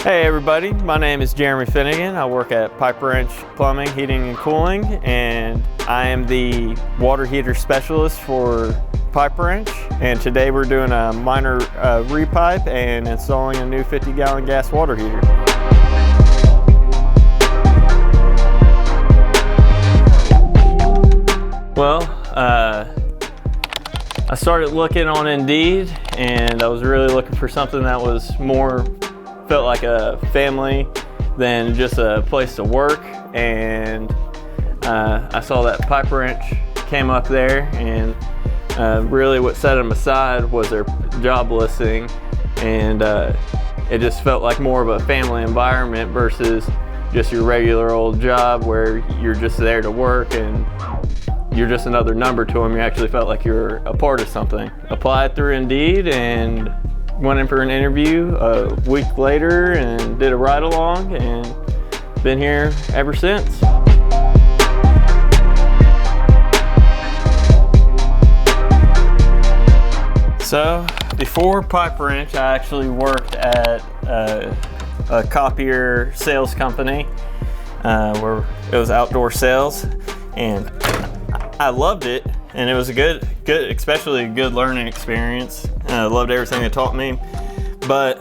Hey everybody, my name is Jeremy Finnegan. I work at Pipe Wrench Plumbing, Heating and Cooling, and I am the water heater specialist for Pipe Wrench. And today we're doing a minor repipe and installing a new 50-gallon gas water heater. Well, I started looking on Indeed, and I was really looking for something that was felt like a family than just a place to work. And I saw that Pipe Wrench came up there, and really what set them aside was their job listing, and it just felt like more of a family environment versus just your regular old job where you're just there to work and you're just another number to them. You actually felt like you're a part of something. Applied through Indeed and went in for an interview a week later and did a ride along, and been here ever since. So before Pipe Wrench, I actually worked at a copier sales company where it was outdoor sales, and I loved it, and it was a good, especially a good learning experience. I loved everything they taught me. But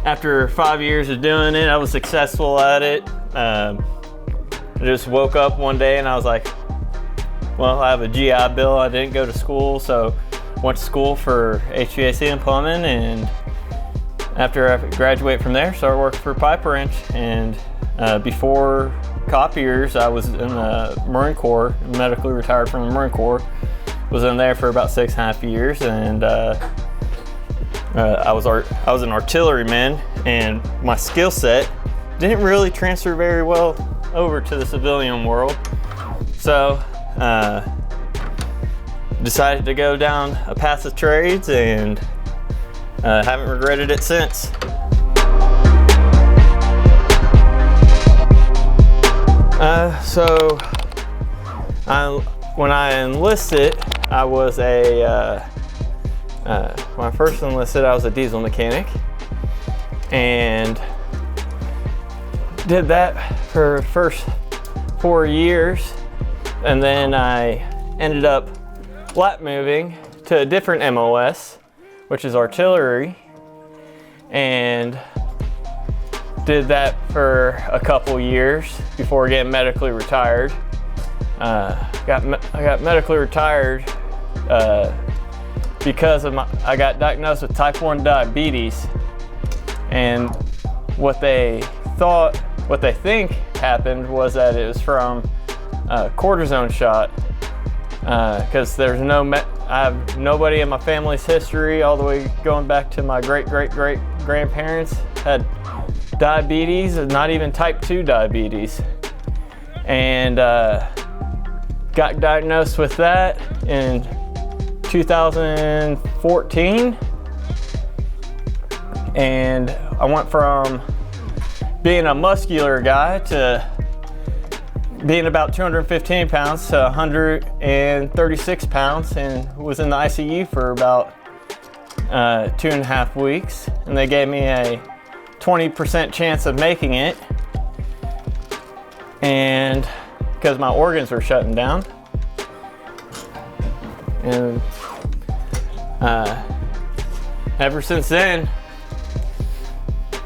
after 5 years of doing it, I was successful at it. I just woke up one day and I was like, well, I have a GI Bill. I didn't go to school, so went to school for HVAC and plumbing, and after I graduate from there, started working for Pipe Wrench. And before copiers, I was in the Marine Corps, medically retired from the Marine Corps. Was in there for about 6.5 years, and I was an artilleryman, and my skill set didn't really transfer very well over to the civilian world. So decided to go down a path of trades, and haven't regretted it since. When I enlisted, I was when I first enlisted, I was a diesel mechanic, and did that for the first 4 years, and then I ended up flat moving to a different MOS, which is artillery, and did that for a couple years before getting medically retired. I got medically retired because I got diagnosed with type 1 diabetes, and what they think happened was that it was from a cortisone shot, because I have nobody in my family's history, all the way going back to my great grandparents had diabetes, not even type 2 diabetes, and got diagnosed with that in 2014, and I went from being a muscular guy to being about 215 pounds to 136 pounds, and was in the ICU for about 2.5 weeks, and they gave me a 20% chance of making it, and because my organs were shutting down. And ever since then,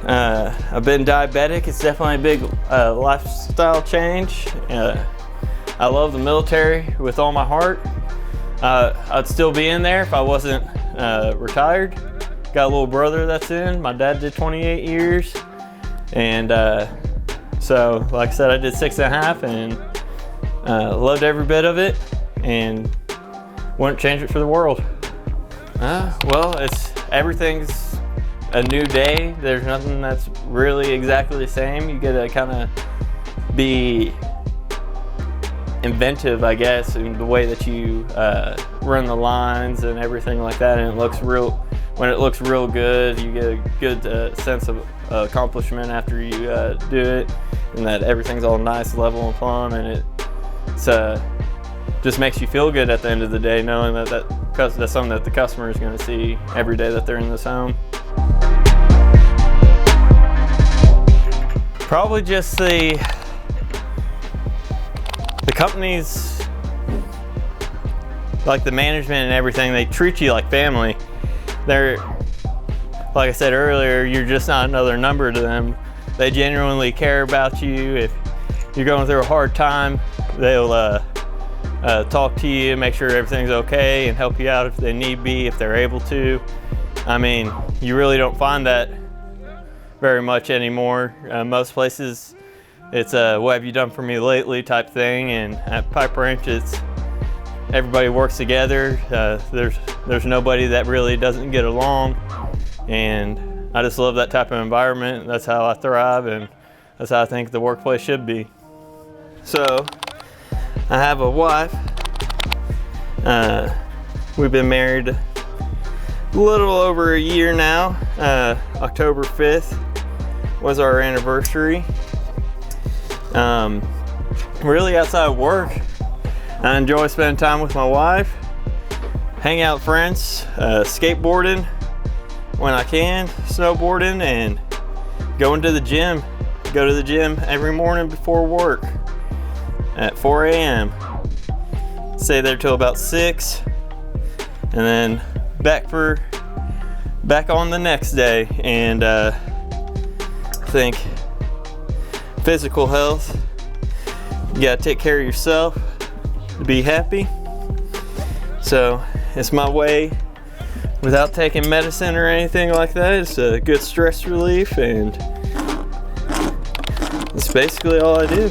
I've been diabetic. It's definitely a big lifestyle change. I love the military with all my heart. I'd still be in there if I wasn't retired. Got a little brother that's in. My dad did 28 years. And so, like I said, I did 6.5, and loved every bit of it, and wouldn't change it for the world. Well, everything's a new day. There's nothing that's really exactly the same. You gotta kind of be inventive, I guess, in the way that you run the lines and everything like that. And when it looks real good, you get a good sense of accomplishment after you do it, and that everything's all nice, level, and plumb, and it just makes you feel good at the end of the day, knowing that's something that the customer is going to see every day that they're in this home. Probably just the companies, like the management and everything. They treat you like family. They're, like I said earlier, you're just not another number to them. They genuinely care about you. If you're going through a hard time, they'll talk to you, make sure everything's okay, and help you out if they need be, if they're able to. I mean, you really don't find that very much anymore. Most places, it's a "what have you done for me lately" type thing, and at Pipe Wrench, it's everybody works together. There's nobody that really doesn't get along, and I just love that type of environment. That's how I thrive, and that's how I think the workplace should be. So, I have a wife. We've been married a little over a year now. October 5th was our anniversary. Really, outside of work, I enjoy spending time with my wife, hang out with friends, skateboarding when I can, snowboarding, and going to the gym. Go to the gym every morning before work at 4 a.m. Stay there till about 6, and then back on the next day. And I think physical health, you gotta take care of yourself to be happy. So it's my way, without taking medicine or anything like that. It's a good stress relief, and it's basically all I do.